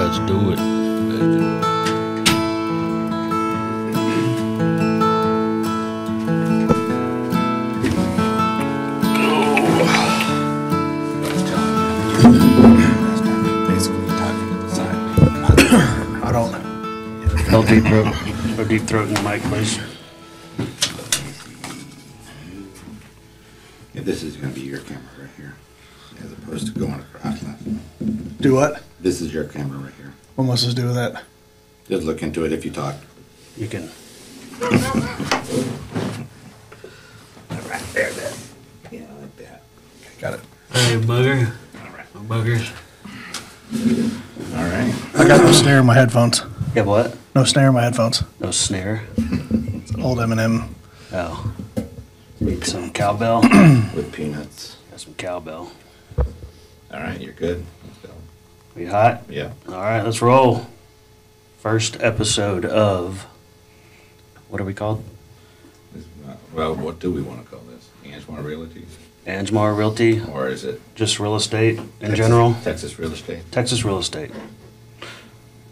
Let's do it. Basically talking to the side. I don't. No deep throat. No deep throat in the mic, please. Yeah, this is going to be your camera right here, as opposed to going across. Do what? This is your camera right here. What must this do with that? Just look into it if you talk. You can. All right, there, that. Yeah, like that. Got it. Hey, bugger. All right. No buggers. All right. I got no snare in my headphones. Yeah, what? No snare in my headphones. No snare. It's old Eminem. Oh. Need some cowbell. With peanuts. Got some cowbell. All right, you're good. Let's go. We hot? Yeah. All right, let's roll. First episode of, what are we called? Well, what do we want to call this? Angemar Realty? Angemar Realty, Or is it just real estate in Texas- general. Texas Real Estate? Texas real estate.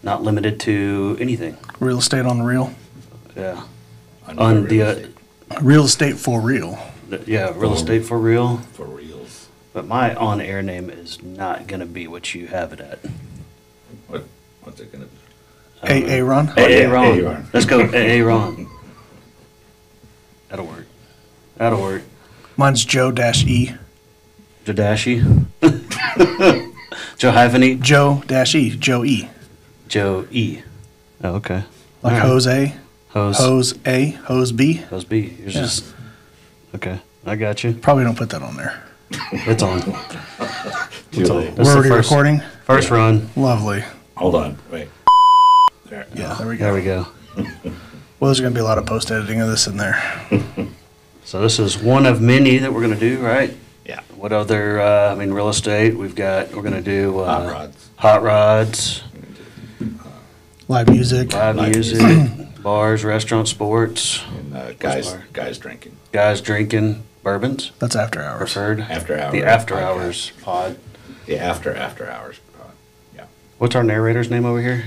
Not limited to anything. Real estate on the real. Yeah. Under On the, real estate. Real estate for real. Yeah, real estate for real. For reals. But my on-air name is not going to be what you have it at. What's it going to be? Aaron. AA Ron. Aaron. Let's go AA Ron. That'll work. That'll work. Mine's Joe-E. Jodashi. Joe Hypheny. Joe-E. Joe-E. Joe E. Oh, okay. Like All right. Jose. Hose. Hose A. Hose B. Hose B. Yours Yeah. just. Okay. I got you. Probably don't put that on there. It's on. Too late. That's We're the already first- recording? First run. Lovely. Hold on. Wait. There. Yeah, there we go. There we go. Well, there's going to be a lot of post-editing of this in there. So this is one of many that we're going to do, right? Yeah. What other, real estate, we're going to do Hot rods. hot rods, Live music. live Live music, bars, restaurants, sports, And bar? guys drinking. guys drinking, bourbons, That's after hours. preferred. After hours. The after podcast. hours pod. The after hours. Yeah. What's our narrator's name over here?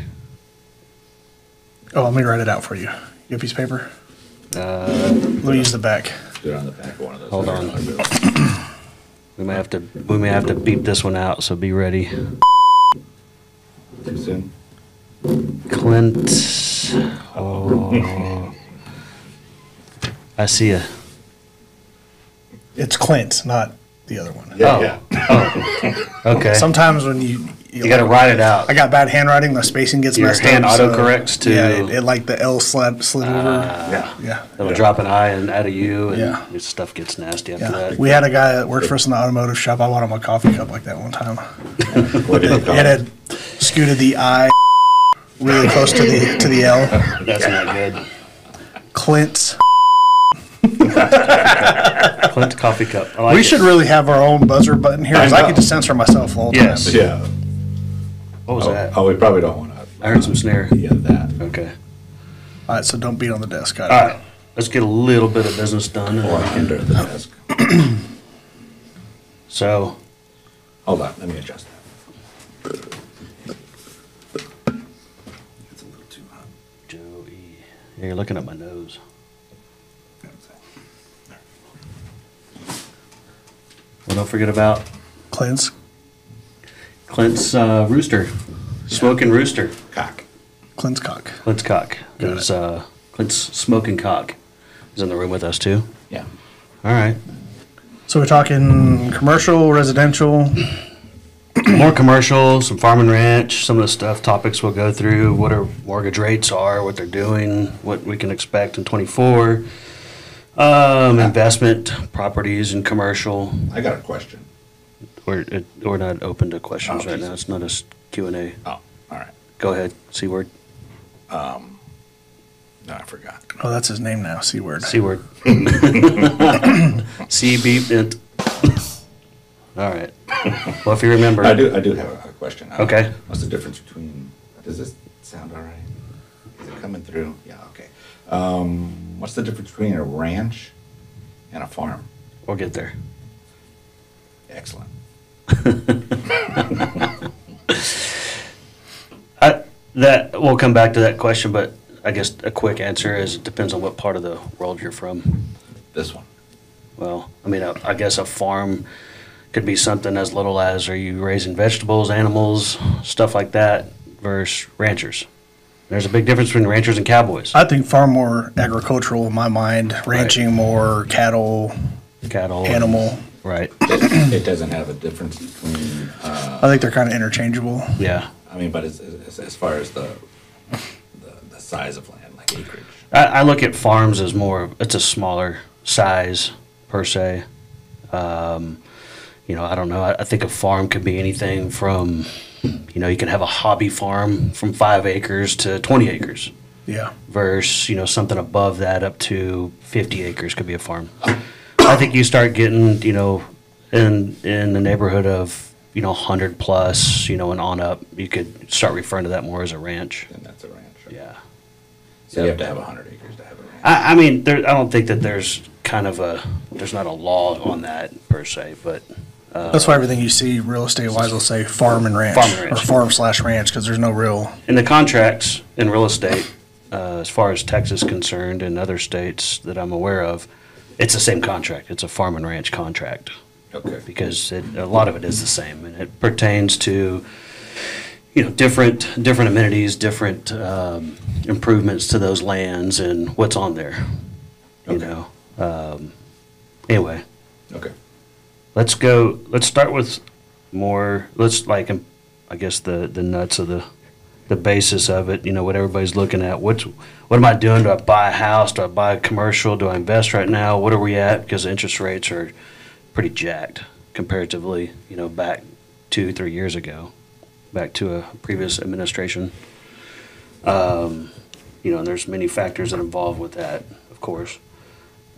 Oh, let me write it out for you. You have a piece of paper? Let me use the back. Do it on the back of one of those. Hold on. We may have to beep this one out, so be ready. Too soon? Clint. Oh. I see ya. It's Clint, not the other one. Yeah, Oh. yeah. Oh. Okay. Sometimes when you got to write it out. I got bad handwriting. The spacing gets Your messed hand up. autocorrects to- Yeah, it like the L slid over. Yeah. Yeah. It'll drop an I and add a U, and Yeah. your stuff gets nasty after Yeah. that. We had a guy that worked for us in the automotive shop. I bought him a coffee cup like that one time. What did you call It it? had scooted the I really close to the L. That's not good. Clint's. Clint coffee cup. I like We it. should really have our own buzzer button here because I I know. get to censor myself the whole time. Yes. Yeah. What was that? Oh, we probably don't want to. I heard some snare. Yeah, that. Okay. All right, so don't beat on the desk. Got it. All right. Let's get a little bit of business done. and Or then we under can- the desk. So, Hold on, let me adjust that. It's a little too hot. Joey. Yeah, you're looking at my nose. Well, don't forget about Clint's. Clint's rooster. Smoking rooster. Cock. Clint's cock. Clint's cock. Got There's, Clint's smoking cock is in the room with us too. Yeah. All right. So we're talking commercial, residential. More commercial, some farm and ranch, some of the stuff, topics we'll go through, what our mortgage rates are, what they're doing, what we can expect in 24. Investment, properties, and commercial. I got a question. We're not open to questions Oh, right geez. now. It's not a Q&A. Oh, all right. Go ahead. C word. No, I forgot. Oh, that's his name now. C word. C word. C beep it. All right. Well, if you remember. I do have a question. Okay. What's the difference between, does this sound all right? Is it coming through? Yeah, okay. What's the difference between a ranch and a farm? We'll get there. Excellent. That, we'll come back to that question, but I guess a quick answer is it depends on what part of the world you're from. This one. Well, I mean, I guess a farm could be something as little as, are you raising vegetables, animals, stuff like that, versus ranchers. There's a big difference between ranchers and cowboys. I think farm more agricultural in my mind, ranching more cattle, animal. Right. It doesn't have a difference between. I think they're kind of interchangeable. Yeah. I mean, but as far as the size of land, like acreage. I look at farms as more, it's a smaller size per se. I don't know. I think a farm could be anything from, you can have a hobby farm from 5 acres to 20 acres. Yeah. Versus, something above that up to 50 acres could be a farm. I think you start getting, in the neighborhood of, 100 plus, and on up, you could start referring to that more as a ranch. And that's a ranch. Right? Yeah. So you have to have 100 acres to have a ranch. I mean, I don't think that there's there's not a law on that per se, but. That's why everything you see real estate wise will say farm and ranch. Farm and ranch. Or farm/ranch, because there's no real. In the contracts in real estate, as far as Texas is concerned and other states that I'm aware of, it's the same contract. It's a farm and ranch contract. Okay. Because a lot of it is the same, and it pertains to, different amenities, different improvements to those lands and what's on there. Okay. Anyway. Okay. Let's start with more, I guess the nuts of the basis of it, what everybody's looking at. What am I doing? Do I buy a house? Do I buy a commercial? Do I invest right now? What are we at? Because the interest rates are pretty jacked comparatively, back 2-3 years ago, back to a previous administration. And there's many factors that involve with that, of course.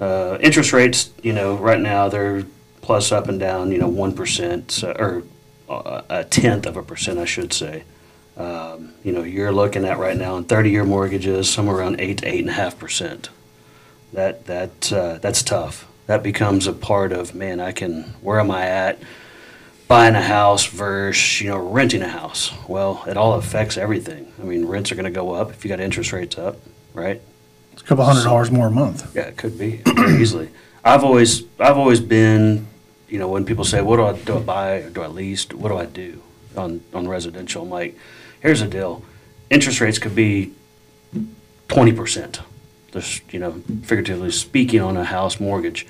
Interest rates, right now they're plus up and down, 1%, or 0.1%, I should say. You're looking at right now in 30-year mortgages somewhere around 8 to 8.5%. That's tough. That becomes a part of, where am I at buying a house versus, renting a house? Well, it all affects everything. I mean, rents are going to go up if you got interest rates up, right? It's a couple $100 more a month. Yeah, it could be very easily. I've always been, when people say, what do I buy or do I lease? What do I do on residential? I'm like, here's the deal. Interest rates could be 20%. There's, figuratively speaking, on a house mortgage,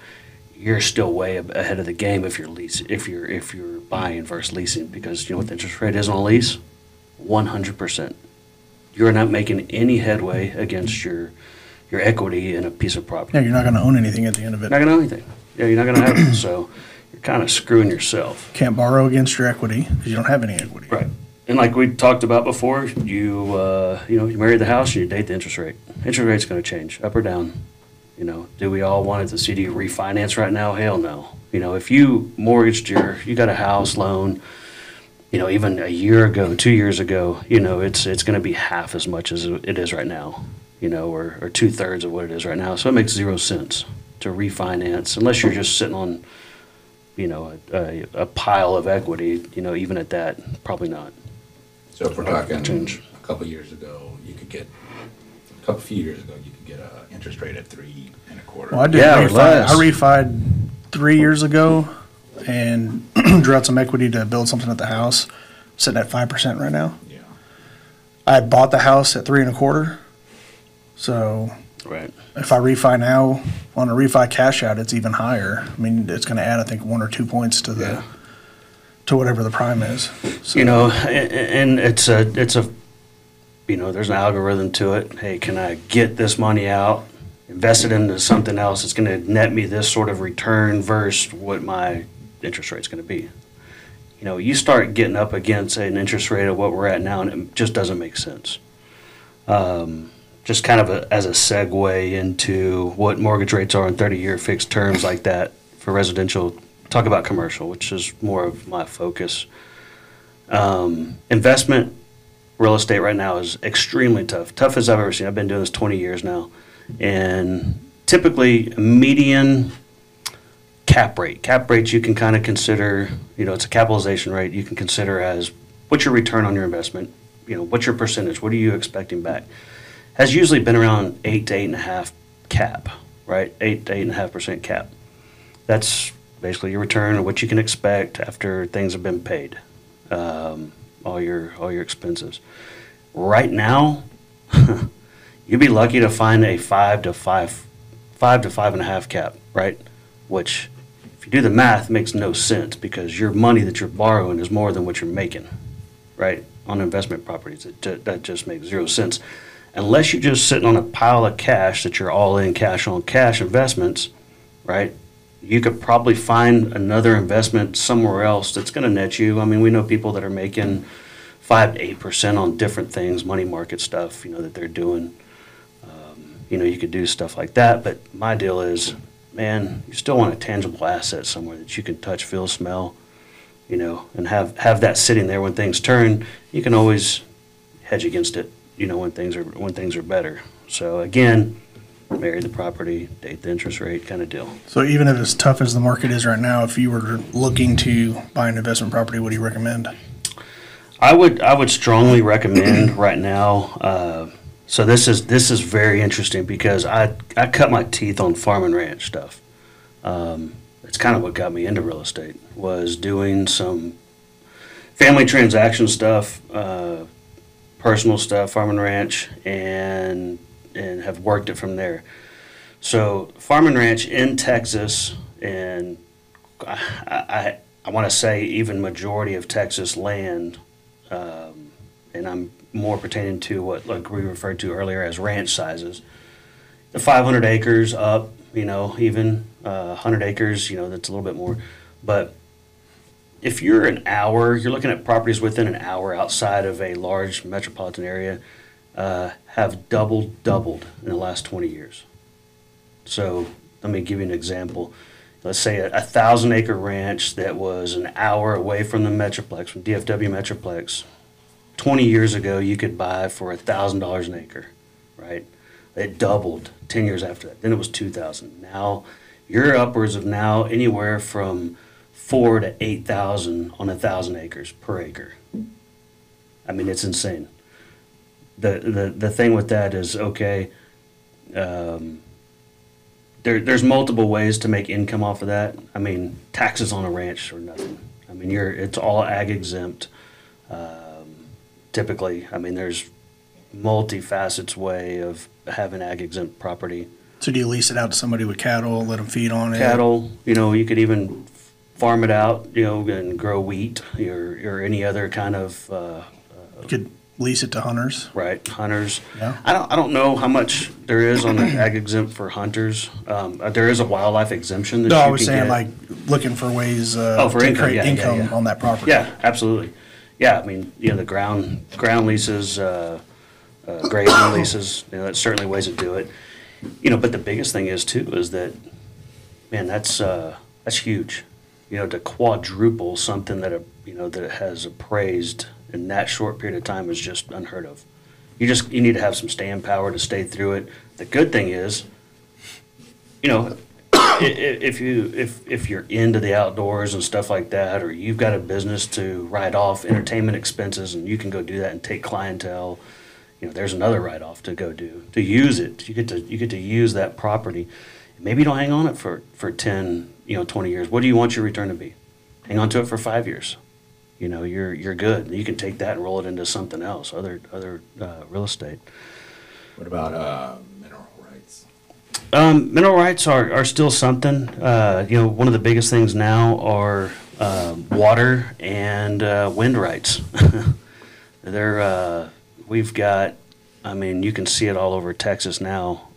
you're still way ahead of the game if you're buying versus leasing, because what the interest rate is on a lease? 100%. You're not making any headway against your equity in a piece of property. Yeah, you're not going to own anything at the end of it. Not going to own anything. Yeah, you're not going to have it. So you're kind of screwing yourself. Can't borrow against your equity because you don't have any equity. Right. And like we talked about before, you marry the house and you date the interest rate. Interest rate's going to change, up or down. Do we all want it to see you refinance right now? Hell no. If you mortgaged you got a house loan, even a year ago, 2 years ago, it's going to be half as much as it is right now, or 2/3 of what it is right now. So it makes 0 sense to refinance unless you're just sitting on, a pile of equity, even at that, probably not. So if we're talking a couple years ago, you could get a few years ago, you could get an interest rate at 3.25. Well, I did. I refied 3 years ago and drew out some equity to build something at the house. Sitting at 5% right now. Yeah. I bought the house at 3.25. So right. If I refi now, on a refi cash out, it's even higher. I mean, it's going to add, I think, 1 or 2 points to to whatever the prime is. So. And it's a there's an algorithm to it. Hey, can I get this money out, invest it into something else that's going to net me this sort of return versus what my interest rate's going to be? You start getting up against an interest rate of what we're at now, and it just doesn't make sense. Just kind of as a segue into what mortgage rates are on 30-year fixed terms like that for residential. Talk about commercial, which is more of my focus. Investment real estate right now is extremely tough. Tough as I've ever seen. I've been doing this 20 years now. And typically, median cap rate. Cap rates you can kind of consider, it's a capitalization rate you can consider as what's your return on your investment what's your percentage? What are you expecting back? Has usually been around 8 to 8.5 cap, right? 8 to 8.5% cap. That's basically your return or what you can expect after things have been paid, all your expenses. Right now, you'd be lucky to find a 5 to 5.5 cap, right? Which, if you do the math, makes no sense because your money that you're borrowing is more than what you're making, right? On investment properties, that just makes zero sense. Unless you're just sitting on a pile of cash that you're all in cash on cash investments, right? You could probably find another investment somewhere else that's going to net you. I mean, we know people that are making 5 to 8% on different things, money market stuff, that they're doing. You could do stuff like that, but my deal is, man, you still want a tangible asset somewhere that you can touch, feel, smell, and have that sitting there when things turn. You can always hedge against it, when things are better. So again, marry the property, date the interest rate kind of deal. So even if as tough as the market is right now, if you were looking to buy an investment property, what do you recommend? I would strongly recommend right now. So this is very interesting because I cut my teeth on farm and ranch stuff. It's kind of what got me into real estate, was doing some family transaction stuff, personal stuff, farm and ranch, and have worked it from there. So farm and ranch in Texas, and I want to say even majority of Texas land, and I'm more pertaining to what like we referred to earlier as ranch sizes. The 500 acres up, even 100 acres, that's a little bit more. But if you're looking at properties within an hour outside of a large metropolitan area, have doubled in the last 20 years. So let me give you an example. Let's say a 1,000-acre ranch that was an hour away from the Metroplex, from DFW Metroplex. 20 years ago, you could buy for $1,000 an acre, right? It doubled 10 years after that. Then it was $2,000. Now you're upwards of now anywhere from $4,000 to $8,000 on 1,000 acres per acre. I mean, it's insane. The thing with that is, okay, there's multiple ways to make income off of that. I mean, taxes on a ranch are nothing. I mean, it's all ag exempt. Typically, I mean, there's multifacets way of having ag exempt property. So do you lease it out to somebody with cattle, let them feed on it? Cattle, you could even farm it out, and grow wheat or any other kind of. You could lease it to hunters. Right, hunters. Yeah. I don't know how much there is on the ag exempt for hunters. There is a wildlife exemption that No, you I was can saying get. like looking for ways for to income, create yeah, income yeah. on that property. Yeah, absolutely. Yeah, I mean, the ground leases, grazing leases, that's certainly ways to do it. But the biggest thing is that, man, that's huge. To quadruple something that that it has appraised in that short period of time is just unheard of. You need to have some staying power to stay through it. The good thing is, if you're into the outdoors and stuff like that, or you've got a business to write off entertainment expenses, and you can go do that and take clientele, there's another write-off to go do to use it. You get to use that property. Maybe you don't hang on it for 10, 20 years. What do you want your return to be? Hang on to it for 5 years. You're good. You can take that and roll it into something else, other real estate. What about mineral rights? Mineral rights are still something. One of the biggest things now are water and wind rights. We've got, I mean, you can see it all over Texas now,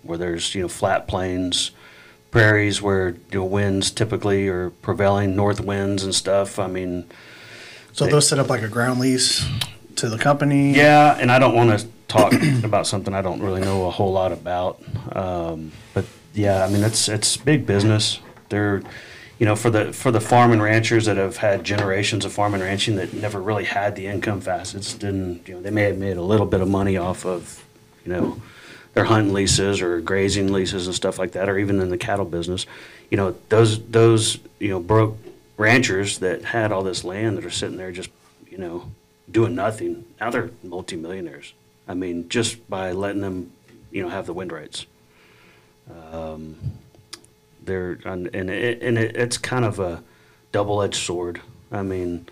where there's, flat plains, prairies where, winds typically are prevailing, north winds and stuff. I mean. So those set up like a ground lease to the company? Yeah, and I don't want to talk about something I don't really know a whole lot about. But yeah, I mean, it's big business. They're, for the farm and ranchers that have had generations of farm and ranching that never really had the income facets, didn't, they may have made a little bit of money off of, their hunting leases or grazing leases and stuff like that, or even in the cattle business. Those broke ranchers that had all this land that are sitting there just, doing nothing. Now they're multimillionaires. I mean, just by letting them, have the wind rights. It's kind of a double-edged sword. I mean,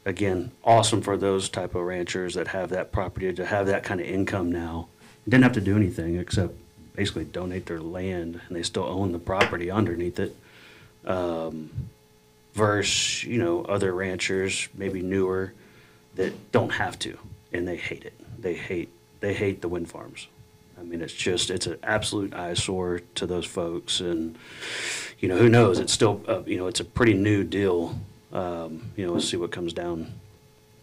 again, awesome for those type of ranchers that have that property to have that kind of income now. Didn't have to do anything except basically donate their land, and they still own the property underneath it. Versus, other ranchers, maybe newer, that don't have to, and they hate it. They hate the wind farms. I mean, it's an absolute eyesore to those folks, and who knows? It's still, it's a pretty new deal. We'll see what comes down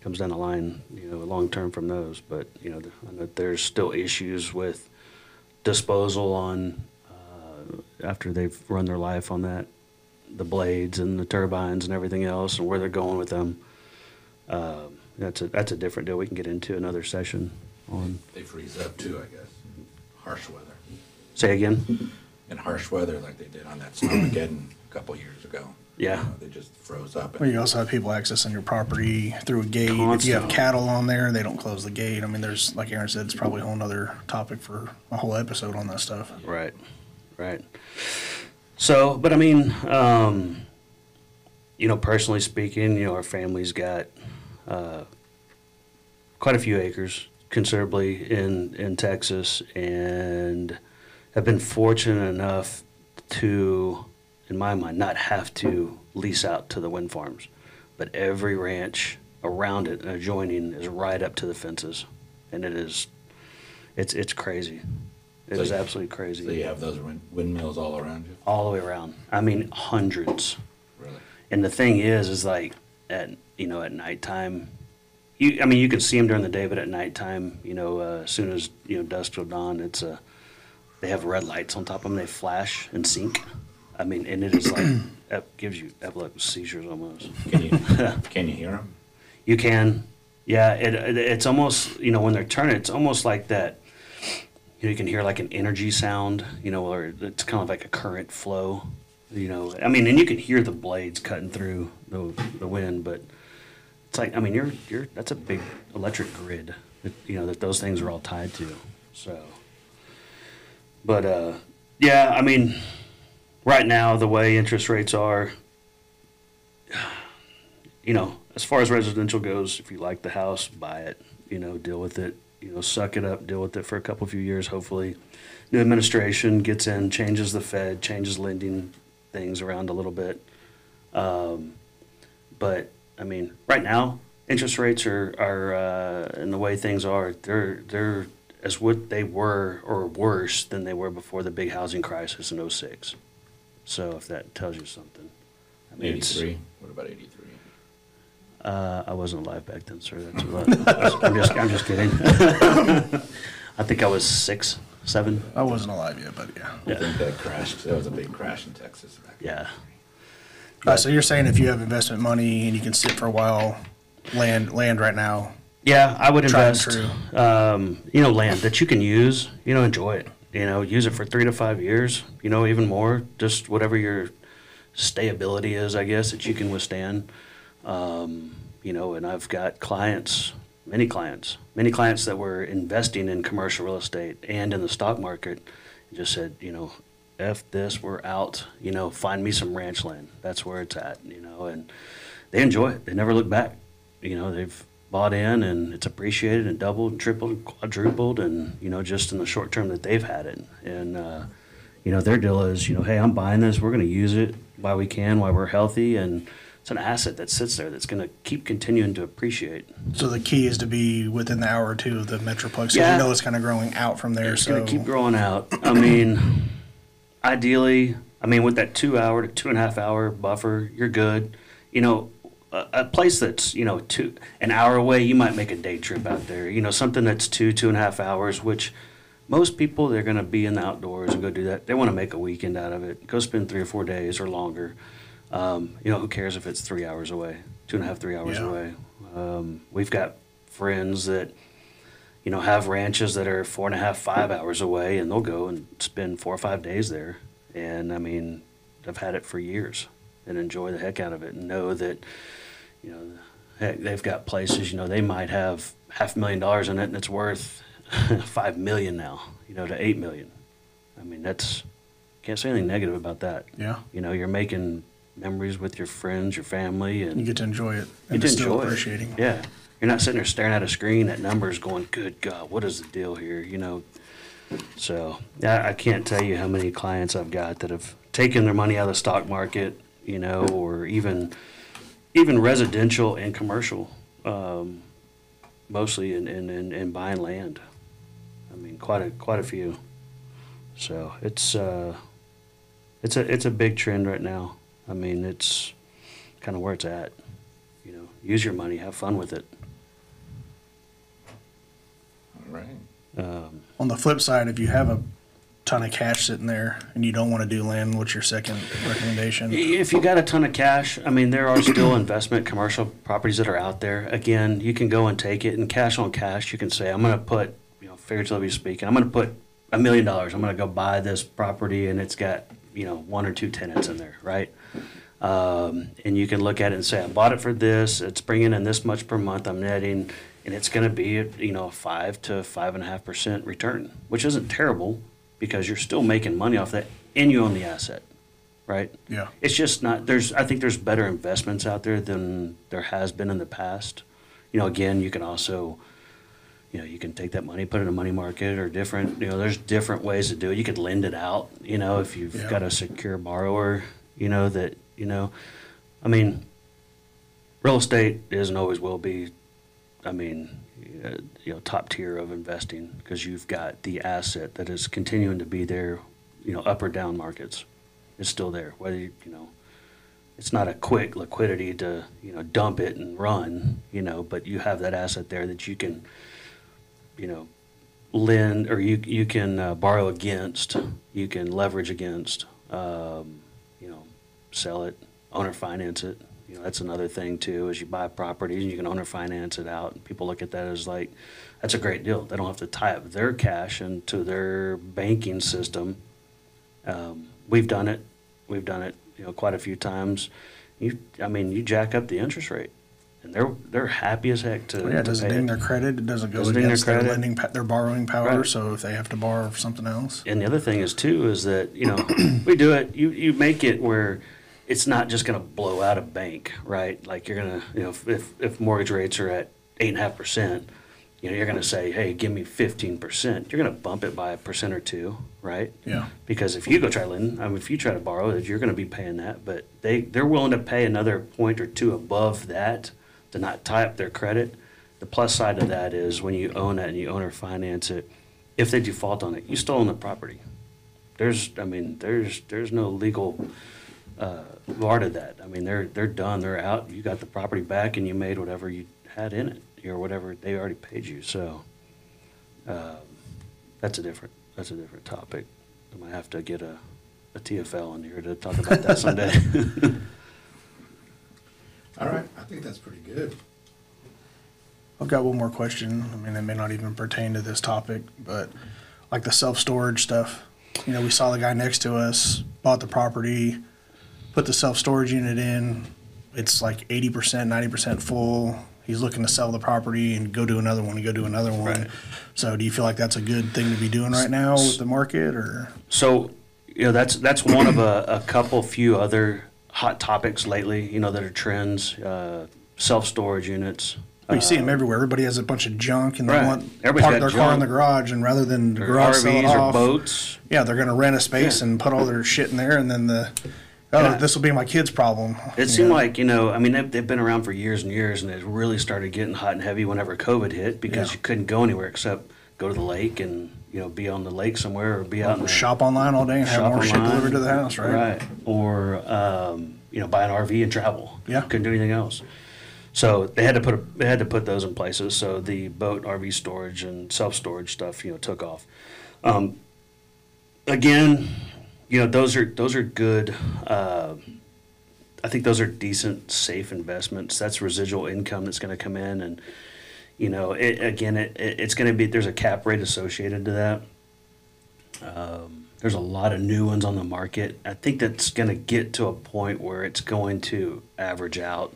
the line, long term from those. But I know there's still issues with disposal on after they've run their life on that, the blades and the turbines and everything else, and where they're going with them. That's a different deal. We can get into another session on. They freeze up too, I guess. Harsh weather. Say again? In harsh weather, like they did on that Snowmageddon a couple years ago. Yeah. They just froze up. Well, you also have people accessing your property through a gate. If you have cattle on there, they don't close the gate. I mean, there's, like Aaron said, it's probably a whole other topic for a whole episode on that stuff. Right. So, but I mean, personally speaking, our family's got quite a few acres, considerably in Texas, and have been fortunate enough to, in my mind, not have to lease out to the wind farms. But every ranch around it and adjoining is right up to the fences, and it's crazy. It is absolutely crazy. So you have those windmills all around you? All the way around. I mean, hundreds. Really? And the thing is like at nighttime, you can see them during the day, but at nighttime, as soon as dusk will dawn, they have red lights on top of them. They flash and sync. I mean, and it is like it gives you epileptic seizures almost. Can you hear them? You can. Yeah, it's almost when they're turning, it's almost like that. You can hear like an energy sound, or it's kind of like a current flow, I mean, and you can hear the blades cutting through the wind, but it's like, I mean, that's a big electric grid that those things are all tied to. So, but yeah, I mean, right now the way interest rates are, as far as residential goes, if you like the house, buy it, deal with it. Suck it up, deal with it for a few years, hopefully. New administration gets in, changes the Fed, changes lending things around a little bit. But, I mean, right now, interest rates are and the way things are, they're as what they were or worse than they were before the big housing crisis in 2006. So if that tells you something. I mean, 83? What about 83? I wasn't alive back then, sir. That's what I'm just kidding. I think I was 6, 7. I wasn't alive yet, but yeah. I think that crashed. That was a big crash in Texas back then. Yeah. So you're saying if you have investment money and you can sit for a while, land right now. Yeah, I would invest. True. Land that you can use. Enjoy it. Use it for 3 to 5 years. Even more. Just whatever your stability is, I guess, that you can withstand. And I've got many clients that were investing in commercial real estate and in the stock market, and just said, F this, we're out, find me some ranch land. That's where it's at, and they enjoy it. They never look back. They've bought in and it's appreciated and doubled and tripled and quadrupled, and, just in the short term that they've had it. And, their deal is, hey, I'm buying this. We're going to use it while we can, while we're healthy. And it's an asset that sits there that's going to keep continuing to appreciate. So the key is to be within the hour or two of the Metroplex. So Yeah. it's kind of growing out from there. It's going to keep growing out. I mean, ideally, with that 2 hour to 2.5 hour buffer, you're good. A place that's, an hour away, you might make a day trip out there. Something that's 2.5 hours, which most people, they're going to be in the outdoors and go do that. They want to make a weekend out of it. Go spend 3 or 4 days or longer. Who cares if it's 3 hours away, 2.5, 3 hours away? We've got friends that, have ranches that are 4.5, 5 hours away, and they'll go and spend 4 or 5 days there. And I've had it for years and enjoy the heck out of it and know that, Heck, they've got places, they might have $500,000 in it and it's worth $5 million now, to $8 million. I mean, can't say anything negative about that. Yeah. You're making memories with your friends, your family, and You get to enjoy it. you And get it's to still enjoy it. appreciating. Yeah. You're not sitting there staring at a screen at numbers going, good God, what is the deal here, So, yeah, I can't tell you how many clients I've got that have taken their money out of the stock market, or even residential and commercial, mostly in buying land. I mean, quite a few. So it's a big trend right now. I mean, it's kind of where it's at. Use your money, have fun with it. All right. On the flip side, if you have a ton of cash sitting there and you don't want to do land, what's your second recommendation? If you got a ton of cash, I mean, there are still investment commercial properties that are out there. Again, you can go and take it, and cash on cash, you can say, I'm going to put, figuratively speaking, I'm going to put $1 million. I'm going to go buy this property, and it's got, one or two tenants in there, right? And you can look at it and say, I bought it for this. It's bringing in this much per month. I'm netting, and it's going to be, a 5 to 5.5% return, which isn't terrible because you're still making money off that, and you own the asset, right? Yeah. It's just not. I think there's better investments out there than there has been in the past. Again, you can also. You can take that money, put it in a money market or different, there's different ways to do it. You could lend it out, if you've got a secure borrower, that, I mean, real estate is and always will be, I mean, top tier of investing because you've got the asset that is continuing to be there, up or down markets. It's still there. Whether, it's not a quick liquidity to, dump it and run, but you have that asset there that you can, lend or you can borrow against, you can leverage against, sell it, owner finance it. That's another thing too, is you buy properties and you can owner finance it out. And people look at that as like, that's a great deal. They don't have to tie up their cash into their banking system. We've done it. Quite a few times. You jack up the interest rate. And they're happy as heck to. It doesn't ding their credit. It doesn't go against their lending, their borrowing power. Right. So if they have to borrow for something else. And the other thing is too is that we do it. You make it where it's not just going to blow out a bank, right? Like you're gonna if mortgage rates are at 8.5%, you're gonna say, hey, give me 15%. You're gonna bump it by 1% or 2%, right? Yeah. Because if you go try lending, if you try to borrow it, you're gonna be paying that, but they're willing to pay another point or two above that to not tie up their credit. The plus side of that is when you own it and you owner finance it, if they default on it, you still own the property. There's no legal bar to that. They're done. They're out. You got the property back, and you made whatever you had in it, or whatever they already paid you. So that's a different topic. I might have to get a TFL in here to talk about that someday. All right, I think that's pretty good. I've got one more question. It may not even pertain to this topic, but like the self-storage stuff. We saw the guy next to us, bought the property, put the self-storage unit in. It's like 80%, 90% full. He's looking to sell the property and go do another one Right. So do you feel like that's a good thing to be doing right now with the market, or? So, that's one of a couple few other hot topics lately, that are trends, self-storage units. You see them everywhere. Everybody has a bunch of junk and they Right. want Everybody's park got their car in junk. the garage, and rather than the Or garage sell it RVs or off, boats. yeah, they're going to rent a space Yeah. and put all their shit in there, and then Yeah. this will be my kid's problem. It seemed like, they've been around for years and years, and it really started getting hot and heavy whenever COVID hit because Yeah. you couldn't go anywhere except go to the lake and, be on the lake somewhere or be out in the Shop online all day and have shop more shit online. delivered to the house, right? Right. Or, buy an RV and travel. Yeah. Couldn't do anything else. So they had to put those in places. So the boat, RV storage, and self-storage stuff, took off. Again, those are good. I think those are decent, safe investments. That's residual income that's going to come in, and it's going to be. There's a cap rate associated to that. There's a lot of new ones on the market. I think that's going to get to a point where it's going to average out.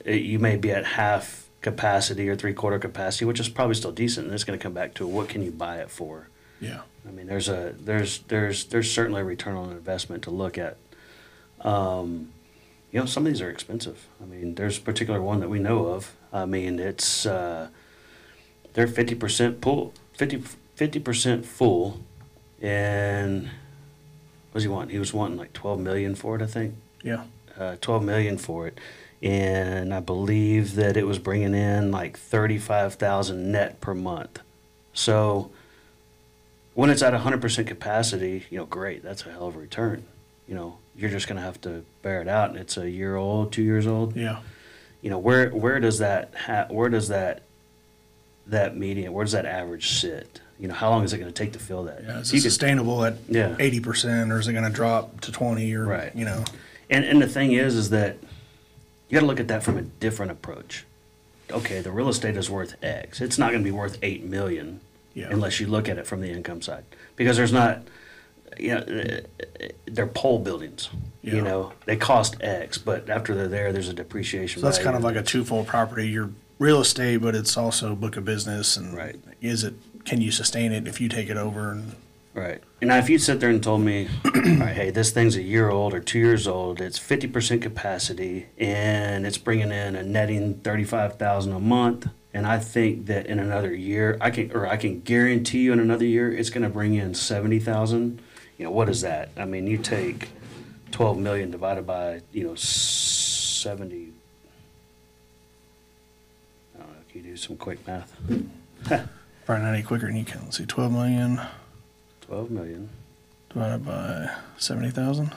you may be at half capacity or 3/4 capacity, which is probably still decent, and it's going to come back to what can you buy it for. Yeah. I mean, there's certainly a return on investment to look at. Some of these are expensive. I mean, there's a particular one that we know of. I mean, it's they're 50% full, 50% full, and what does he want? He was wanting like $12 million for it, I think. Yeah. $12 million for it, and I believe that it was bringing in like $35,000 net per month. So when it's at 100% capacity, great, that's a hell of a return. You're just going to have to bear it out, and it's a year old, 2 years old. Yeah. Where does that median, where does that average sit? How long is it going to take to fill that? Yeah, is it sustainable at 80%, or is it going to drop to 20, or right? And the thing is that you got to look at that from a different approach. Okay, the real estate is worth X. It's not going to be worth $8 million unless you look at it from the income side, because there's not. They're pole buildings. They cost X, but after they're there, there's a depreciation. So that's kind of like a twofold property. You're real estate, but it's also a book of business. And right. Can you sustain it if you take it over? Right. And now if you sit there and told me, all right, hey, this thing's a year old or 2 years old, it's 50% capacity, and it's bringing in a netting $35,000 a month, and I think that in another year, I can guarantee you in another year, it's going to bring in $70,000. What is that? I mean, you take 12 million divided by, 70. I don't know, can you do some quick math? Probably not any quicker than you can. Let's see, 12 million. 12 million. Divided by 70,000?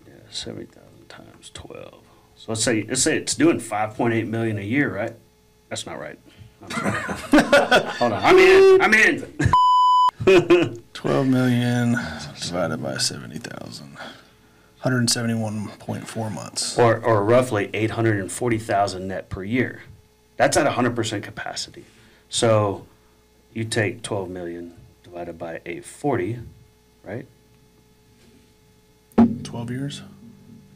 Yeah, 70,000 times 12. So let's say it's doing 5.8 million a year, right? That's not right. I'm sorry. Hold on. I'm in. 12 million divided by 70,000. 171.4 months. Or roughly 840,000 net per year. That's at 100% capacity. So you take 12 million divided by 840, right? 12 years?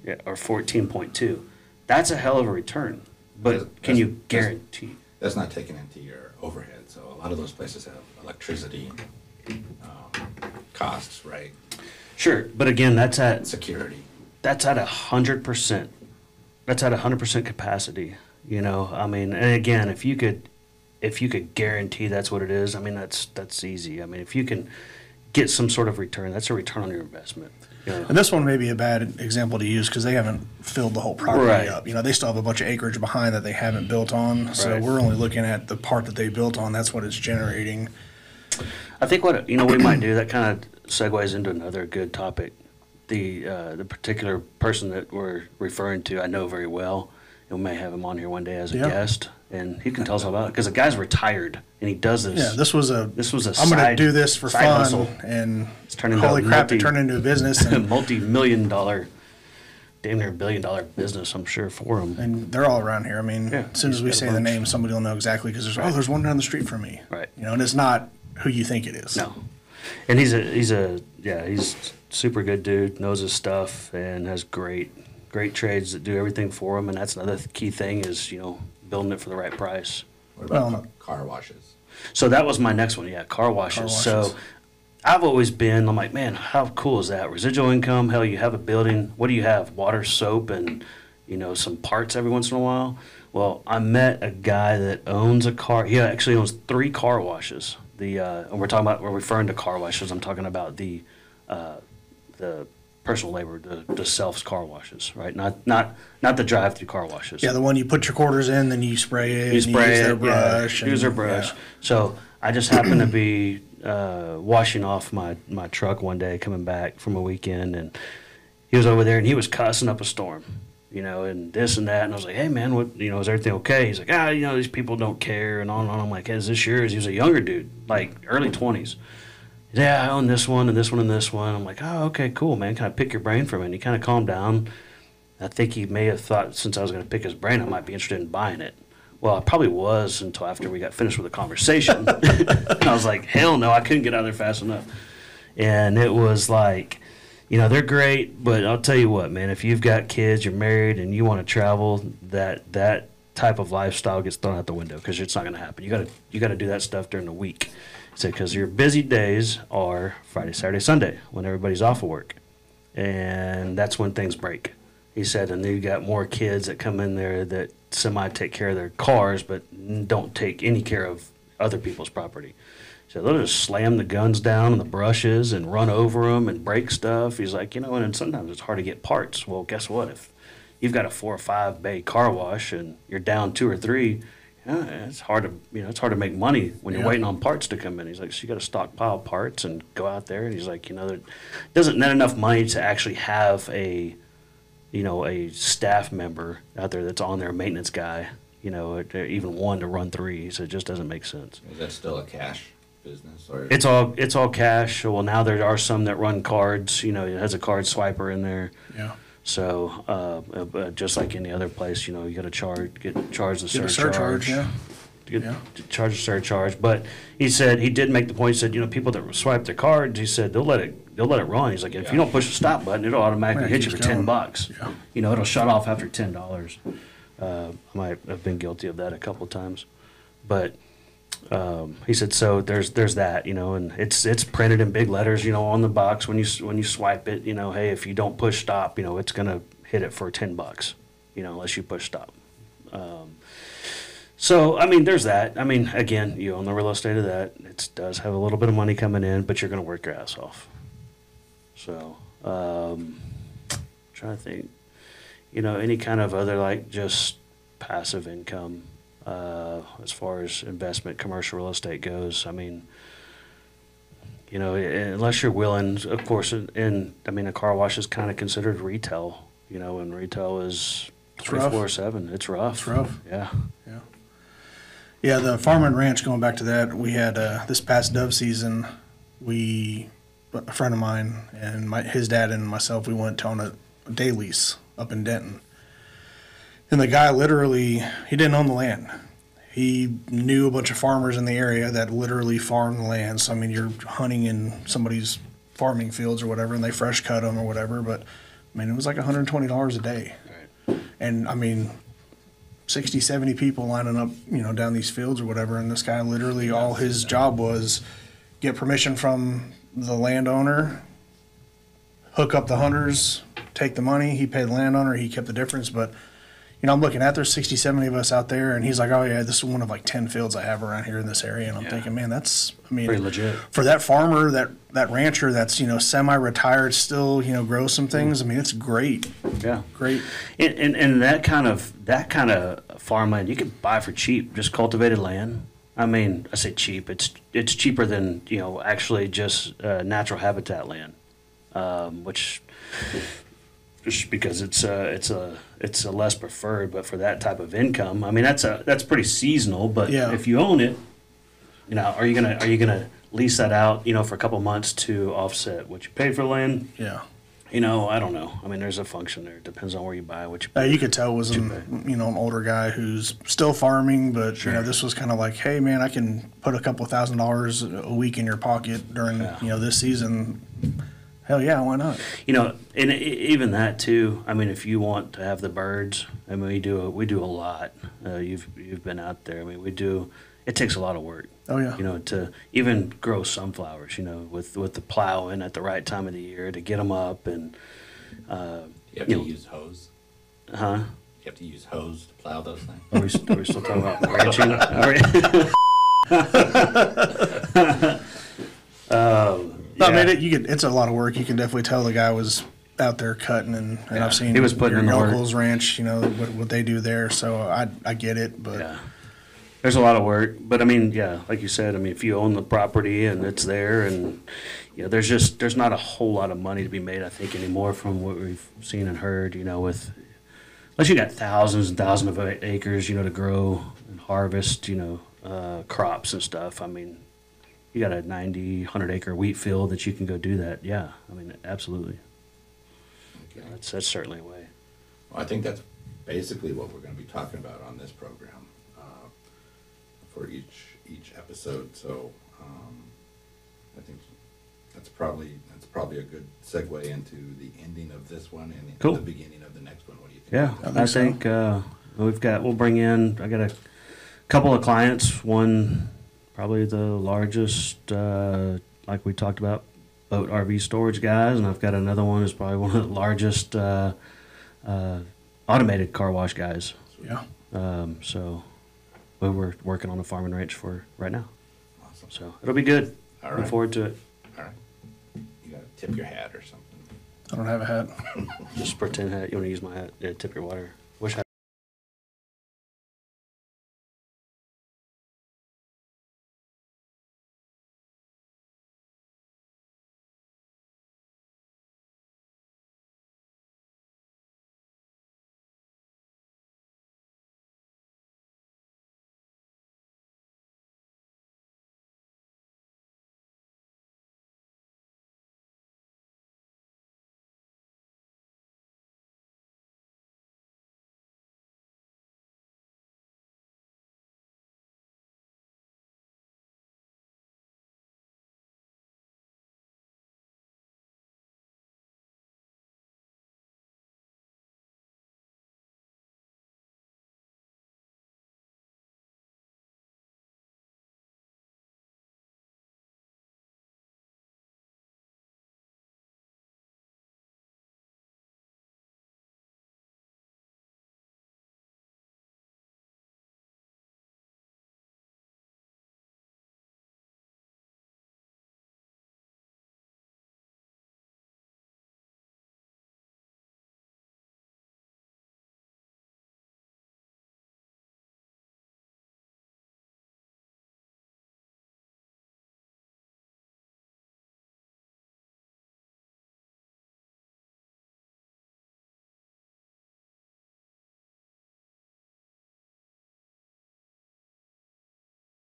Yeah, or 14.2. That's a hell of a return. But can you guarantee? That's not taken into your overhead. So a lot of those places have electricity costs, right? Sure, but again, that's at security. That's at 100%. That's at 100% capacity. I mean, and again, if you could guarantee that's what it is, I mean, that's easy. I mean, if you can get some sort of return, that's a return on your investment. And this one may be a bad example to use because they haven't filled the whole property up. They still have a bunch of acreage behind that they haven't built on. So we're only looking at the part that they built on. That's what it's generating. I think what we might do, that kind of segues into another good topic. The particular person that we're referring to, I know very well, and we may have him on here one day as a guest, and he can tell us all about it because the guy's retired and he does this. Yeah, this was a. I'm going to do this for fun, hustle. And it's turning holy crap! It turned into a business, and multi-million-dollar, damn near billion-dollar business. I'm sure for him. And they're all around here. I mean, as soon as we say the name, somebody will know exactly because there's one down the street from me. Right. And it's not who you think it is. No. And he's super good dude, knows his stuff, and has great trades that do everything for him. And that's another key thing is, building it for the right price. What about car washes? So that was my next one. Yeah, car washes. So I've always been, I'm like, man, how cool is that? Residual income. Hell, you have a building. What do you have? Water, soap, and, some parts every once in a while. Well, I met a guy that owns a car. He actually owns 3 car washes. And we're referring to car washes. I'm talking about the personal labor, the self car washes, right? Not the drive-through car washes. Yeah, the one you put your quarters in, then you spray it. You spray use it, their brush. use their brush. Yeah. So I just happened to be washing off my truck one day, coming back from a weekend, and he was over there and he was cussing up a storm. And this and that. And I was like, hey, man, what, is everything okay? He's like, these people don't care and on and on. I'm like, hey, is this yours? He was a younger dude, like early 20s. Yeah, I own this one and this one and this one. I'm like, oh, okay, cool, man. Can I pick your brain from it? And he kind of calmed down. I think he may have thought since I was going to pick his brain, I might be interested in buying it. Well, I probably was until after we got finished with the conversation. And I was like, hell no, I couldn't get out of there fast enough. And it was like, they're great, but I'll tell you what, man, if you've got kids, you're married, and you want to travel, that type of lifestyle gets thrown out the window because it's not going to happen. You got to do that stuff during the week. So because your busy days are Friday, Saturday, Sunday when everybody's off of work, and that's when things break. He said, and then you got more kids that come in there that semi take care of their cars, but don't take any care of other people's property. So they'll just slam the guns down on the brushes and run over them and break stuff. He's like, and sometimes it's hard to get parts. Well, guess what? If you've got a 4 or 5 bay car wash and you're down 2 or 3, it's hard to make money when you're waiting on parts to come in. He's like, so you got to stockpile parts and go out there. And he's like, there doesn't net enough money to actually have a staff member out there that's on there, a maintenance guy, even one to run 3. So it just doesn't make sense. Is that still a cash business? Or It's all cash. Well, now there are some that run cards. It has a card swiper in there. Yeah. So just like any other place, you got to charge the Get a surcharge. surcharge, yeah. Charge a surcharge. But he said he did make the point. He said, people that swipe their cards, he said they'll let it run. He's like, if you don't push the stop button, it'll automatically hit you for $10. Yeah. It'll shut off after $10. I might have been guilty of that a couple of times, but he said so. There's that, and it's printed in big letters, on the box when you swipe it. Hey, if you don't push stop, it's gonna hit it for $10. Unless you push stop. So, there's that. Again, you own the real estate of that. It does have a little bit of money coming in, but you're going to work your ass off. So, trying to think, any kind of other, just passive income as far as investment, commercial real estate goes. Unless you're willing, of course, and a car wash is kind of considered retail, and retail is 24/7. It's rough. It's rough. Yeah. Yeah. Yeah, the farm and ranch, going back to that, we had this past dove season, a friend of mine and his dad and myself, we went on a day lease up in Denton. And the guy literally, he didn't own the land. He knew a bunch of farmers in the area that literally farmed the land. So, you're hunting in somebody's farming fields or whatever, and they fresh cut them or whatever. But, it was like $120 a day. Right. And, 60, 70 people lining up, down these fields or whatever. And this guy literally, all his job was get permission from the landowner, hook up the hunters, take the money. He paid the landowner. He kept the difference. But, I'm looking at there's 60, 70 of us out there. And he's like, oh, yeah, this is one of 10 fields I have around here in this area. And I'm thinking, man, that's, pretty legit. For that farmer, that rancher that's, semi-retired, still, grows some things. It's great. Yeah. Great. And that kind of farmland you can buy for cheap, just cultivated land. I say cheap. It's cheaper than, actually just natural habitat land, which just because it's a less preferred, but for that type of income, that's pretty seasonal. But if you own it, are you gonna lease that out, for a couple months to offset what you paid for land? Yeah. I don't know. There's a function there. It depends on where you buy, what you pay. You could tell it was an older guy who's still farming, but this was kind of like, hey man, I can put a couple $1,000s a week in your pocket during this season. Hell yeah, why not? And even that too. If you want to have the birds, we do a lot. You've been out there. We do. It takes a lot of work. Oh yeah. To even grow sunflowers. With the plowing at the right time of the year to get them up and. You have to use hose. Huh? You have to use hose to plow those things. Are we still talking about ranching? It's a lot of work. You can definitely tell the guy was out there cutting, and I've seen he was putting in the work. uncle's ranch, what they do there. So I get it, but yeah. There's a lot of work, but like you said, if you own the property and it's there, and there's not a whole lot of money to be made, I think, anymore from what we've seen and heard. Unless you got thousands and thousands of acres, to grow and harvest, crops and stuff. You got a 90, 100 acre wheat field that you can go do that. Yeah, absolutely. Okay. That's certainly a way. Well, I think that's basically what we're going to be talking about on this program for each episode. So I think That's probably a good segue into the ending of this one and Cool. the beginning of the next one. What do you think? Yeah, I I think so. think we'll bring in, I got a couple of clients, one probably the largest, like we talked about, boat RV storage guys, and I've got another one who's probably one of the largest automated car wash guys. Yeah. So we're working on a farm and ranch for right now. Awesome. So it'll be good. All Look right. forward to it. All right. You got to tip your hat or something. I don't have a hat. Just pretend hat. You want to use my hat? Yeah, tip your water.